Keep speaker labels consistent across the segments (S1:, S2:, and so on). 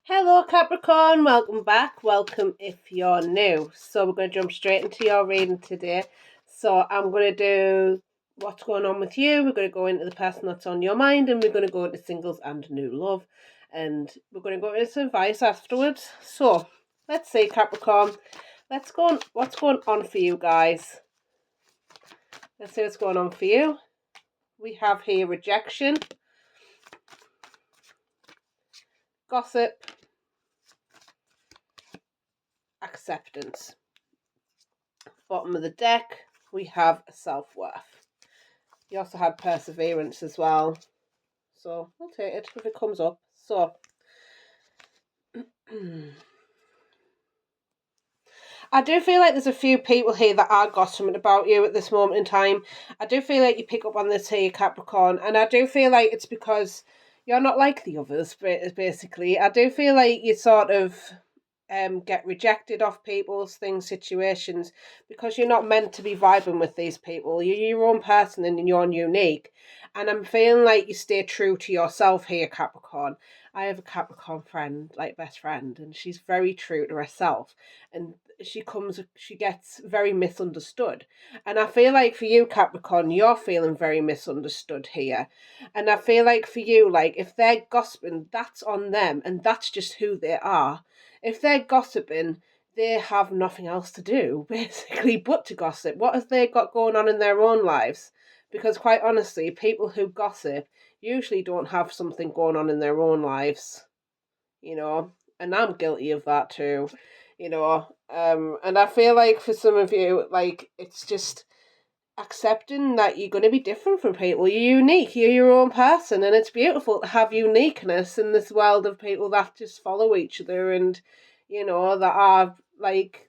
S1: Hello Capricorn, welcome back. Welcome if you're new. So we're going to jump straight into your reading today. So I'm going to do what's going on with you. We're going to go into the person that's on your mind, and we're going to go into singles and new love. And we're going to go into some advice afterwards. So let's see, Capricorn. Let's go on. What's going on for you guys? Let's see what's going on for you. We have here rejection, gossip, acceptance. Bottom of the deck, we have self-worth. You also had perseverance as well. So I'll take it if it comes up. So I do feel like there's a few people here that are gossiping about you at this moment in time. I do feel like you pick up on this here, Capricorn, and I do feel like it's because you're not like the others, basically. I do feel like you sort of get rejected off people's things, situations, because you're not meant to be vibing with these people. You're your own person and you're unique. And I'm feeling like you stay true to yourself here, Capricorn. I have a Capricorn friend, like best friend, and she's very true to herself. And she gets very misunderstood. And I feel like for you, Capricorn, you're feeling very misunderstood here. And I feel like for you, like if they're gossiping, that's on them and that's just who they are. If they're gossiping, they have nothing else to do, basically, but to gossip. What have they got going on in their own lives? Because quite honestly, people who gossip usually don't have something going on in their own lives, and I'm guilty of that too, and I feel like for some of you, like, it's just accepting that you're going to be different from people. You're unique, you're your own person, and it's beautiful to have uniqueness in this world of people that just follow each other and that are like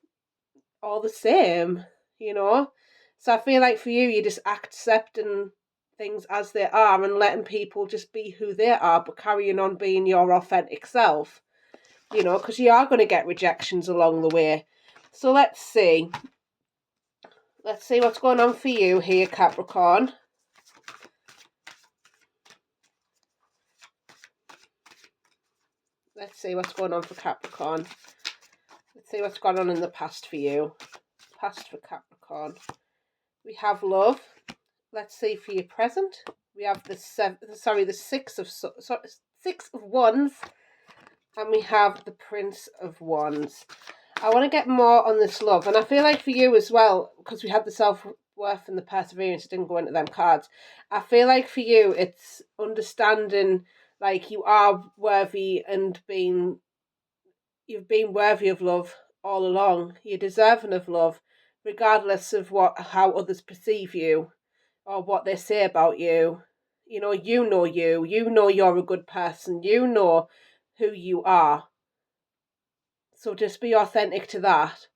S1: all the same. So I feel like for you, you're just accepting things as they are and letting people just be who they are, but carrying on being your authentic self, because you are going to get rejections along the way. So let's see what's going on for you here, Capricorn. Let's see what's going on for Capricorn. Let's see what's gone on in the past for you. Past for Capricorn. We have love. Let's see for your present. We have the six of wands, and we have the Prince of Wands. I want to get more on this love, and I feel like for you as well, because we had the self-worth and the perseverance, it didn't go into them cards. I feel like for you, it's understanding like you are worthy and you've been worthy of love all along. You're deserving of love, regardless of how others perceive you or what they say about you. You know you. You know you're a good person. You know who you are. So just be authentic to that.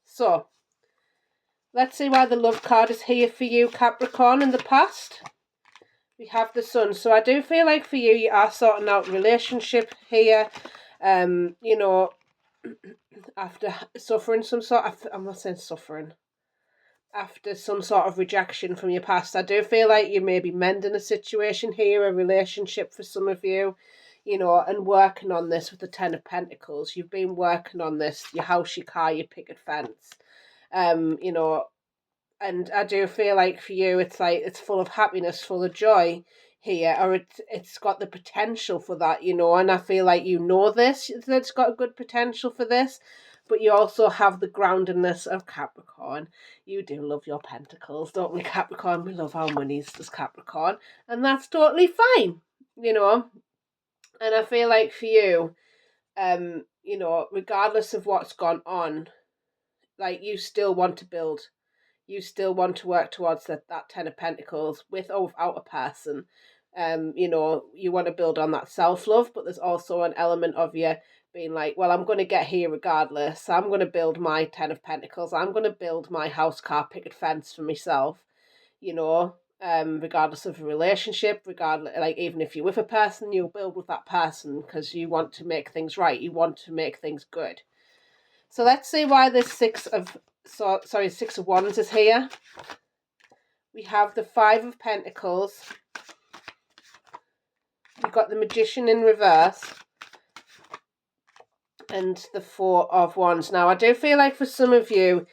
S1: So let's see why the love card is here for you, Capricorn, in the past. We have the Sun. So I do feel like for you, you are sorting out relationship here. After suffering some sort of, I'm not saying suffering, after some sort of rejection from your past. I do feel like you may be mending a situation here, a relationship for some of you, and working on this with the Ten of Pentacles. You've been working on this, your house, your car, your picket fence, and I do feel like for you, it's like it's full of happiness, full of joy here, or it's got the potential for that, and I feel like this, that it's got a good potential for this, but you also have the groundedness of Capricorn. You do love your pentacles, don't we, Capricorn? We love our monies as Capricorn, and that's totally fine, and I feel like for you, regardless of what's gone on, like, you still want to build. You still want to work towards that Ten of Pentacles with or without a person. You want to build on that self-love, but there's also an element of you being like, well, I'm going to get here regardless. I'm going to build my Ten of Pentacles. I'm going to build my house, car, picket fence for myself, regardless of a relationship, regardless, like, even if you're with a person, you'll build with that person because you want to make things right. You want to make things good. So let's see why this Six of Wands is here. We have the Five of Pentacles, You've got the Magician in reverse and the Four of Wands. Now, I do feel like for some of you,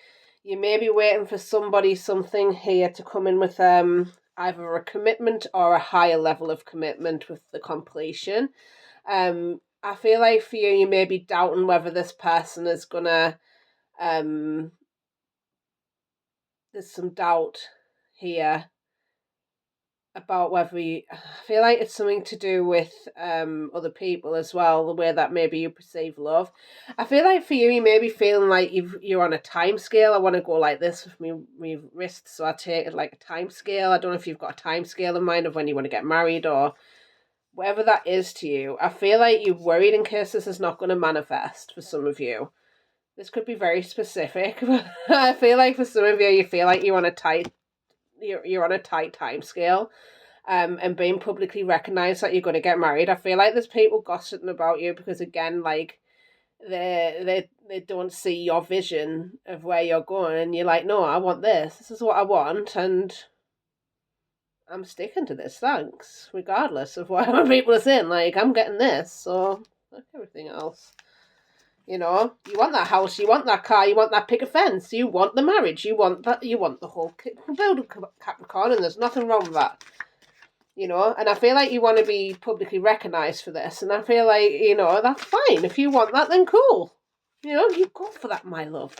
S1: you may be waiting for something here to come in with either a commitment or a higher level of commitment with the completion. I feel like for you, you may be doubting whether this person is gonna. There's some doubt here about whether I feel like it's something to do with other people as well, the way that maybe you perceive love. I feel like for you, you may be feeling like you're on a time scale. I want to go like this with me wrists, so I take it like a time scale. I don't know if you've got a time scale in mind of when you want to get married or whatever that is to you. I feel like you're worried in case this is not going to manifest for some of you. This could be very specific, but I feel like for some of you, you feel like you're on a tight time scale, and being publicly recognized that you're going to get married. I feel like there's people gossiping about you because, again, like they don't see your vision of where you're going, and you're like, no, I want this. This is what I want, and I'm sticking to this. Thanks, regardless of what other people are saying. Like, I'm getting this, so like everything else. You know, you want that house, you want that car, you want that picket fence, you want the marriage, you want the whole build of Capricorn, and there's nothing wrong with that. You know, and I feel like you want to be publicly recognised for this, and I feel like, you know, that's fine. If you want that, then cool. You know, you go for that, my love.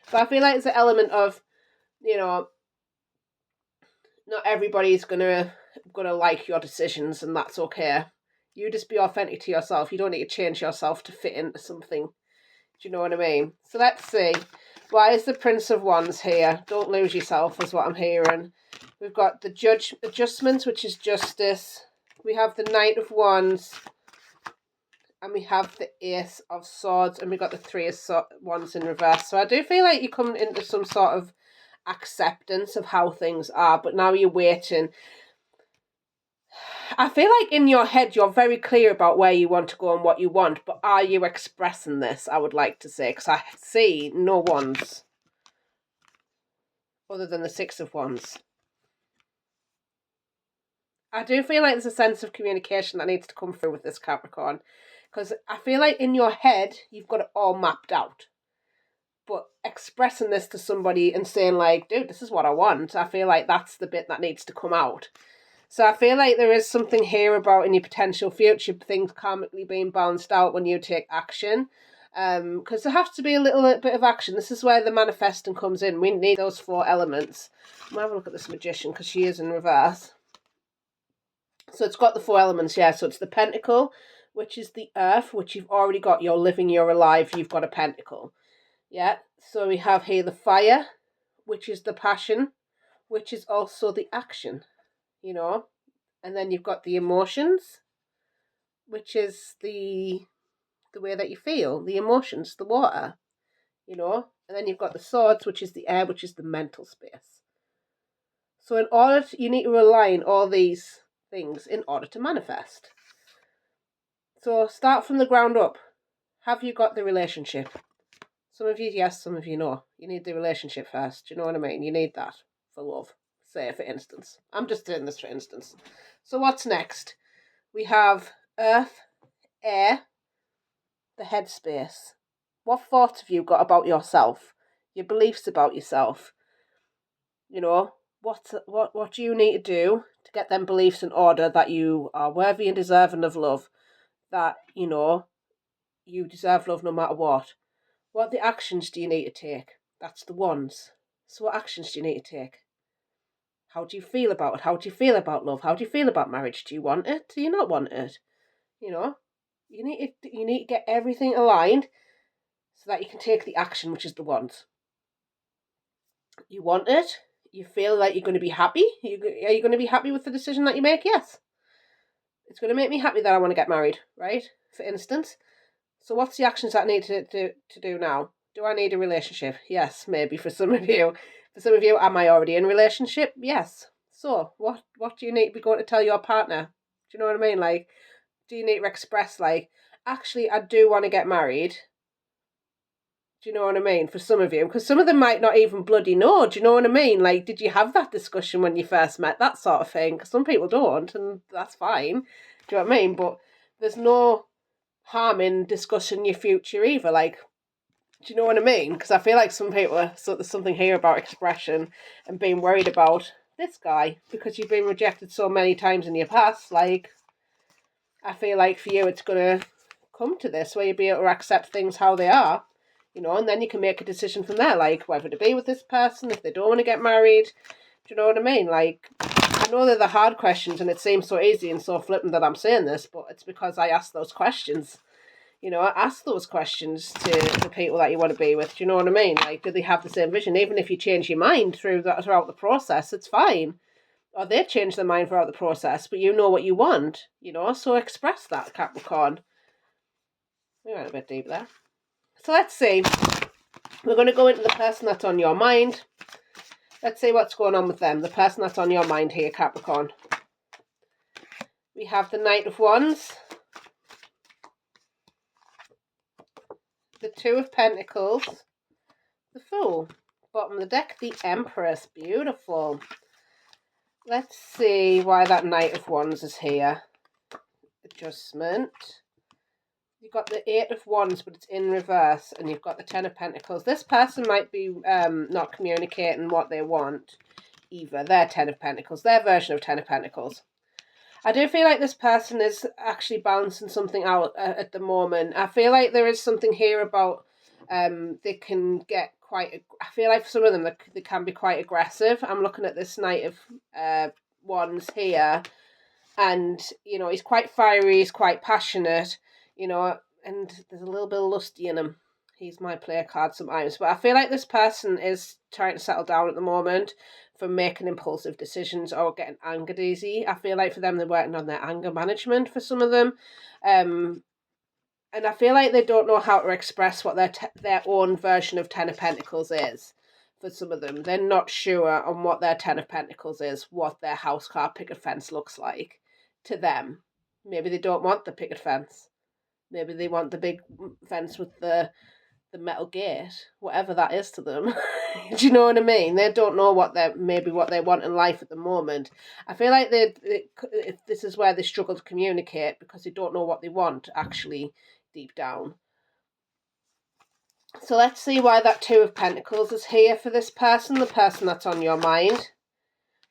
S1: But I feel like it's an element of, you know, not everybody's gonna like your decisions, and that's okay. You just be authentic to yourself. You don't need to change yourself to fit into something. Do you know what I mean? So let's see. Why is the Prince of Wands here? Don't lose yourself is what I'm hearing. We've got the Adjustments, which is justice. We have the Knight of Wands. And we have the Ace of Swords. And we've got the Three of Wands in reverse. So I do feel like you're coming into some sort of acceptance of how things are. But now you're waiting. I feel like in your head you're very clear about where you want to go and what you want, but are you expressing this, I would like to say, because I see no wands other than the Six of Wands. I do feel like there's a sense of communication that needs to come through with this Capricorn, because I feel like in your head you've got it all mapped out, but expressing this to somebody and saying like, dude, this is what I want, I feel like that's the bit that needs to come out. So I feel like there is something here about in your potential future, things karmically being balanced out when you take action. Because there has to be a little bit of action. This is where the manifesting comes in. We need those four elements. I'm going to have a look at this Magician because she is in reverse. So it's got the four elements, yeah. So it's the Pentacle, which is the Earth, which you've already got. You're living, you're alive, you've got a Pentacle. Yeah. So we have here the Fire, which is the passion, which is also the action. You know, and then you've got the emotions, which is the way that you feel, the emotions, the water, you know, and then you've got the Swords, which is the air, which is the mental space. So in order you need to rely on all these things in order to manifest. So start from the ground up. Have you got the relationship? Some of you yes, some of you no. You need the relationship first. Do you know what I mean? You need that for love. Say, for instance. I'm just doing this for instance. So what's next? We have Earth, Air, the headspace. What thoughts have you got about yourself? Your beliefs about yourself? You know, what do you need to do to get them beliefs in order that you are worthy and deserving of love? That, you know, you deserve love no matter what. What the actions do you need to take? That's the Wands. So what actions do you need to take? How do you feel about it? How do you feel about love? How do you feel about marriage? Do you want it? Do you not want it? You know, you need to get everything aligned so that you can take the action, which is the Wands. You want it? You feel like you're going to be happy? Are you going to be happy with the decision that you make? Yes. It's going to make me happy that I want to get married, right? For instance. So what's the actions that I need to do now? Do I need a relationship? Yes, maybe for some of you. For some of you, am I already in a relationship? Yes. So, what do you need to be going to tell your partner? Do you know what I mean? Like, do you need to express, like, actually, I do want to get married? Do you know what I mean? For some of you. Because some of them might not even bloody know. Do you know what I mean? Like, did you have that discussion when you first met? That sort of thing. Because some people don't, and that's fine. Do you know what I mean? But there's no harm in discussing your future either. Like, do you know what I mean? Because I feel like some people there's something here about expression and being worried about this guy because you've been rejected so many times in your past. Like, I feel like for you, it's gonna come to this where you'll be able to accept things how they are, and then you can make a decision from there, like whether to be with this person, if they don't want to get married. Do you know what I mean? Like, I know they're the hard questions and it seems so easy and so flippant that I'm saying this, but it's because I ask those questions. Ask those questions to the people that you want to be with. Do you know what I mean? Like, do they have the same vision? Even if you change your mind throughout the process, it's fine. Or they change their mind throughout the process, but you know what you want, so express that, Capricorn. We went a bit deep there. So let's see. We're going to go into the person that's on your mind. Let's see what's going on with them. The person that's on your mind here, Capricorn. We have the Knight of Wands. The Two of Pentacles. The Fool. Bottom of the deck, the Empress. Beautiful. Let's see why that Knight of Wands is here. Adjustment. You've got the Eight of Wands, but it's in reverse, and you've got the Ten of Pentacles. This person might be not communicating what they want either. Their Ten of Pentacles, their version of Ten of Pentacles. I do feel like this person is actually balancing something out at the moment. I feel like there is something here about they can get quite... I feel like for some of them, they can be quite aggressive. I'm looking at this Knight of Wands here, and, he's quite fiery, he's quite passionate, and there's a little bit of lusty in him. He's my player card sometimes. But I feel like this person is trying to settle down at the moment for making impulsive decisions or getting angered easy. I feel like for them, they're working on their anger management for some of them. And I feel like they don't know how to express what their own version of Ten of Pentacles is. For some of them, they're not sure on what their Ten of Pentacles is, what their house card picket fence looks like to them. Maybe they don't want the picket fence. Maybe they want the big fence with the metal gate, whatever that is to them. Do you know what I mean? They don't know what they want in life at the moment. I feel like this is where they struggle to communicate because they don't know what they want actually deep down. So let's see why that Two of Pentacles is here for this person, the person that's on your mind.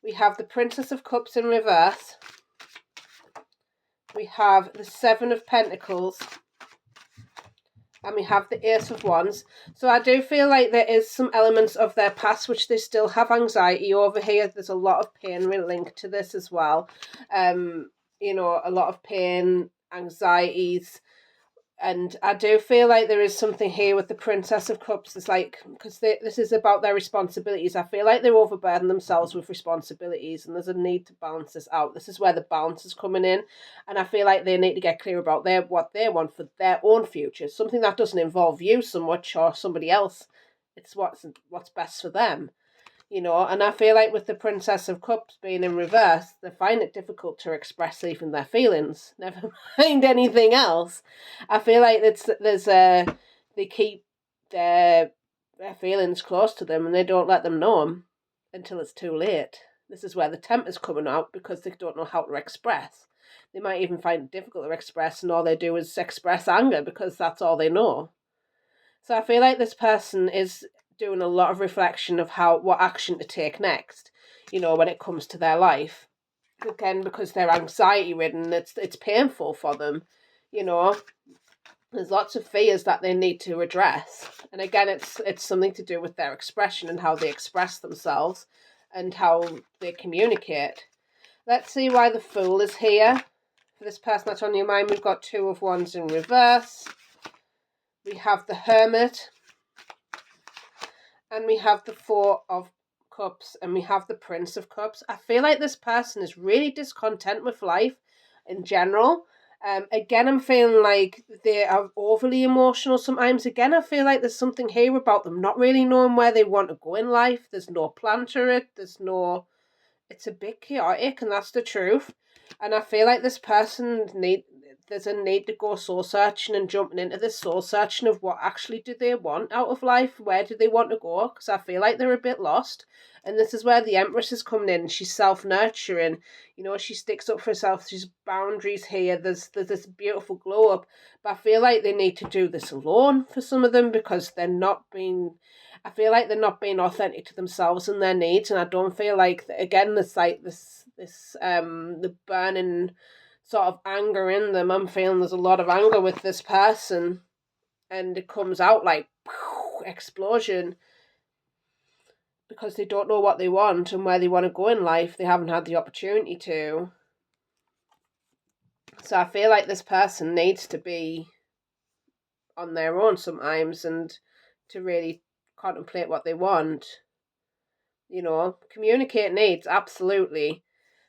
S1: We have the Princess of Cups in reverse. We have the Seven of Pentacles. And we have the Ace of Wands. So I do feel like there is some elements of their past which they still have anxiety over here. There's a lot of pain linked to this as well. A lot of pain, anxieties. And I do feel like there is something here with the Princess of Cups. It's like, because this is about their responsibilities. I feel like they're overburdened themselves with responsibilities and there's a need to balance this out. This is where the balance is coming in. And I feel like they need to get clear about what they want for their own future. Something that doesn't involve you so much or somebody else. It's what's best for them. And I feel like with the Princess of Cups being in reverse, they find it difficult to express even their feelings. Never mind anything else. I feel like they keep their feelings close to them and they don't let them know them until it's too late. This is where the temper's coming out because they don't know how to express. They might even find it difficult to express and all they do is express anger because that's all they know. So I feel like this person is doing a lot of reflection of what action to take next, when it comes to their life. Again, because they're anxiety ridden, it's painful for them, There's lots of fears that they need to address. And again, it's something to do with their expression and how they express themselves and how they communicate. Let's see why the Fool is here. For this person that's on your mind, we've got Two of Wands in reverse. We have the Hermit. And we have the Four of Cups. And we have the Prince of Cups. I feel like this person is really discontent with life in general. Again, I'm feeling like they are overly emotional sometimes. Again, I feel like there's something here about them not really knowing where they want to go in life. There's no plan to it. It's a bit chaotic, and that's the truth. And I feel like this person there's a need to go soul searching and jumping into this soul searching of what actually do they want out of life, where do they want to go, because I feel like they're a bit lost. And this is where the Empress is coming in. She's self-nurturing, you know, she sticks up for herself. She's boundaries here. There's this beautiful glow up, but I feel like they need to do this alone for some of them, because they're not being, I feel like they're not being authentic to themselves and their needs. And I don't feel like, again, there's like this the burning sort of anger in them. I'm feeling there's a lot of anger with this person, and it comes out like explosion, because they don't know what they want and where they want to go in life. They haven't had the opportunity to. So I feel like this person needs to be on their own sometimes and to really contemplate what they want. You know, communicate needs, absolutely.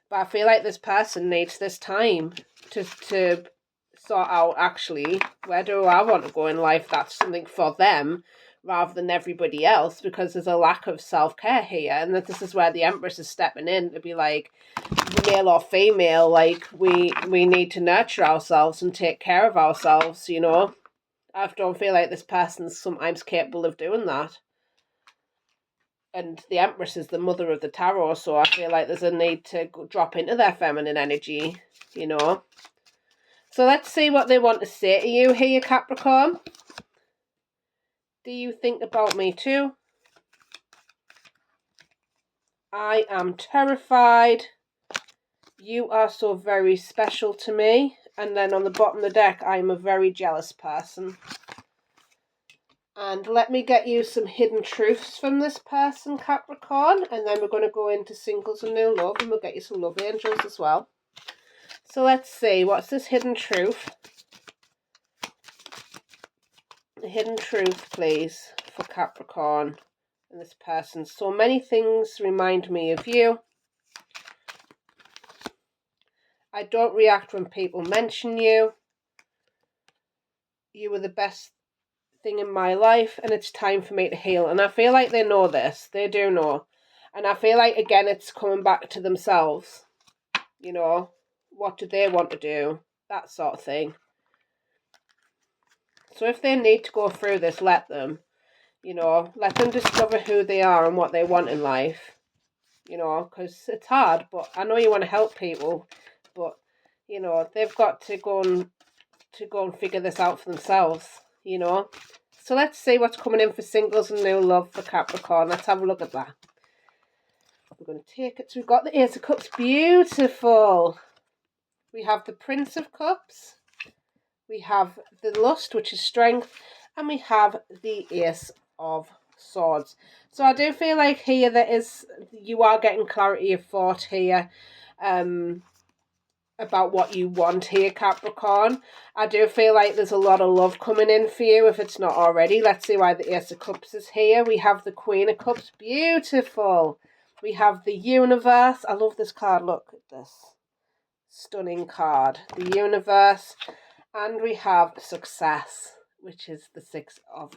S1: But I feel like this person needs this time to sort out, actually, where do I want to go in life? That's something for them rather than everybody else, because there's a lack of self-care here. And this is where the Empress is stepping in to be like, male or female, like, we need to nurture ourselves and take care of ourselves, you know. I don't feel like this person's sometimes capable of doing that. And the Empress is the mother of the tarot, so I feel like there's a need to drop into their feminine energy, you know. So let's see what they want to say to you here, Capricorn. Do you think about me too? I am terrified. You are so very special to me. And then on the bottom of the deck, I am a very jealous person. And let me get you some hidden truths from this person, Capricorn. And then we're going to go into singles and new love. And we'll get you some love angels as well. So let's see. What's this hidden truth? The hidden truth, please, for Capricorn and this person. So many things remind me of you. I don't react when people mention you. You were the best thing in my life, and it's time for me to heal. And I feel like they know this. They do know. And I feel like, again, it's coming back to themselves. You know, what do they want to do? That sort of thing. So if they need to go through this, let them. You know, let them discover who they are and what they want in life. You know, because it's hard, but I know you want to help people, but, you know, they've got to go and figure this out for themselves, you know. So let's see what's coming in for singles and new love for Capricorn. Let's have a look at that. We're going to take it. So we've got the Ace of Cups. Beautiful. We have the Prince of Cups. We have the Lust, which is strength. And we have the Ace of Swords. So I do feel like here you are getting clarity of thought here. About what you want here, Capricorn. I do feel like there's a lot of love coming in for you if it's not already. Let's see why the Ace of Cups is here. We have the Queen of Cups. Beautiful. We have the Universe. I love this card. Look at this. Stunning card. The Universe. And we have Success, which is the Six of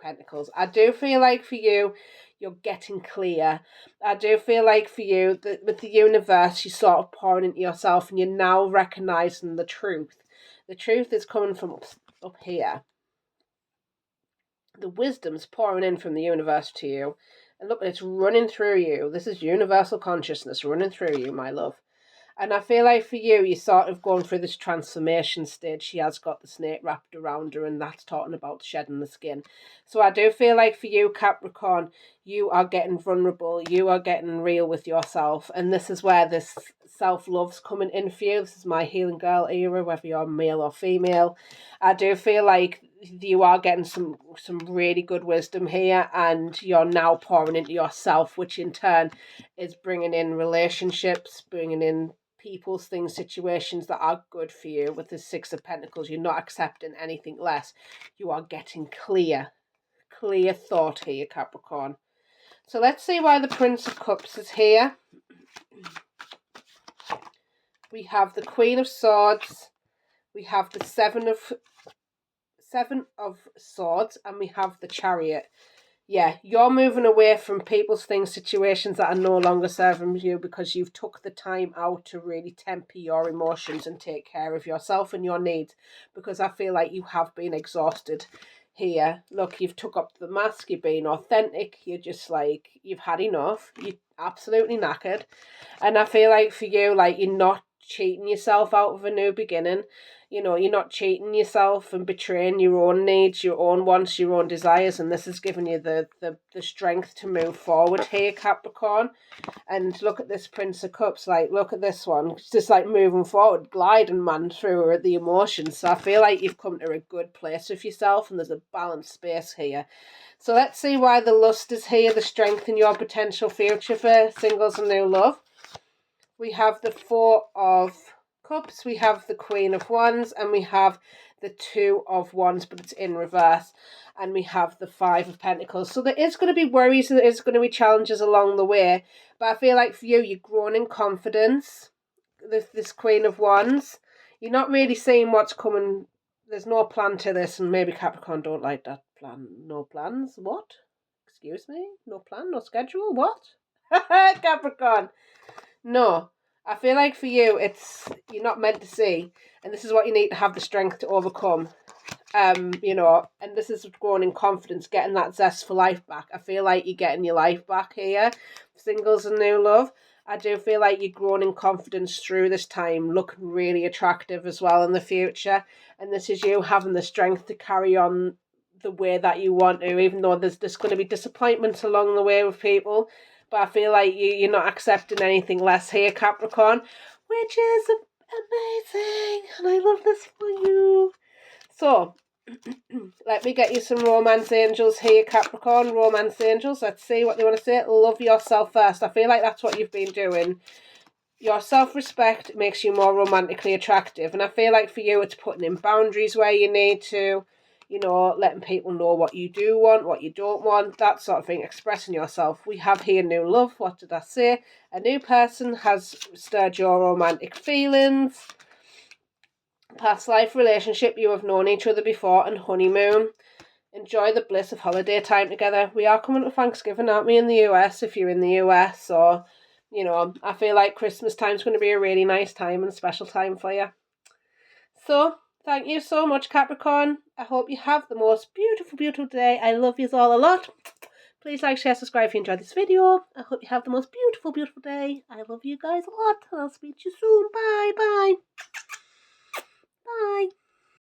S1: Pentacles. I do feel like for you, you're getting clear. I do feel like for you that with the Universe, you're sort of pouring into yourself and you're now recognizing the truth. The truth is coming from up here. The wisdom's pouring in from the Universe to you. And look, it's running through you. This is universal consciousness running through you, my love. And I feel like for you, you're sort of going through this transformation stage. She has got the snake wrapped around her, and that's talking about shedding the skin. So I do feel like for you, Capricorn, you are getting vulnerable. You are getting real with yourself. And this is where this self-love's coming in for you. This is my healing girl era, whether you're male or female. I do feel like you are getting some really good wisdom here, and you're now pouring into yourself, which in turn is bringing in relationships, bringing in people's things, situations that are good for you. With the Six of Pentacles, you're not accepting anything less. You are getting clear thought here, Capricorn. So let's see why the Prince of Cups is here. We have the Queen of Swords. We have the Seven of Swords, and we have the Chariot. yeah, you're moving away from people's things, situations that are no longer serving you because you've took the time out to really temper your emotions and take care of yourself and your needs, because I feel like you have been exhausted here. Look, you've took up the mask, you're being authentic, you're just like, you've had enough, you're absolutely knackered. And I feel like for you, like, you're not cheating yourself out of a new beginning. You know, you're not cheating yourself and betraying your own needs, your own wants, your own desires, and this has given you the strength to move forward here, Capricorn. And look at this Prince of Cups, like, look at this one. It's just like moving forward, gliding, man, through the emotions. So I feel like you've come to a good place with yourself, and there's a balanced space here. So let's see why the lust is here, the strength in your potential future for singles and new love. We have the Four of Cups, we have the Queen of Wands, and we have the Two of Wands, but it's in reverse. And we have the Five of Pentacles. So there is going to be worries, there is going to be challenges along the way. But I feel like for you, you're growing in confidence. This Queen of Wands, you're not really seeing what's coming. There's no plan to this, and maybe Capricorn don't like that plan. No plans? What? Excuse me? No plan? No schedule? What? Capricorn. No, I feel like for you, it's you're not meant to see, and this is what you need to have the strength to overcome. You know, and this is growing in confidence, getting that zest for life back. I feel like you're getting your life back here, singles and new love. I do feel like you're growing in confidence through this time, looking really attractive as well in the future. And this is you having the strength to carry on the way that you want to, even though there's going to be disappointments along the way with people. But I feel like you're not accepting anything less here, Capricorn, which is amazing. And I love this for you. So, let me get you some romance angels here, Capricorn. Romance angels. Let's see what they want to say. Love yourself first. I feel like that's what you've been doing. Your self-respect makes you more romantically attractive. And I feel like for you, it's putting in boundaries where you need to. You know, letting people know what you do want, what you don't want, that sort of thing, expressing yourself. We have here new love. What did I say? A new person has stirred your romantic feelings. Past life relationship, you have known each other before, and honeymoon. Enjoy the bliss of holiday time together. We are coming to Thanksgiving, aren't we, in the US, if you're in the US, or, you know, I feel like Christmas time's going to be a really nice time and special time for you. So, thank you so much, Capricorn. I hope you have the most beautiful, beautiful day. I love you all a lot. Please like, share, subscribe if you enjoyed this video. I hope you have the most beautiful, beautiful day. I love you guys a lot. I'll speak to you soon. Bye, bye. Bye.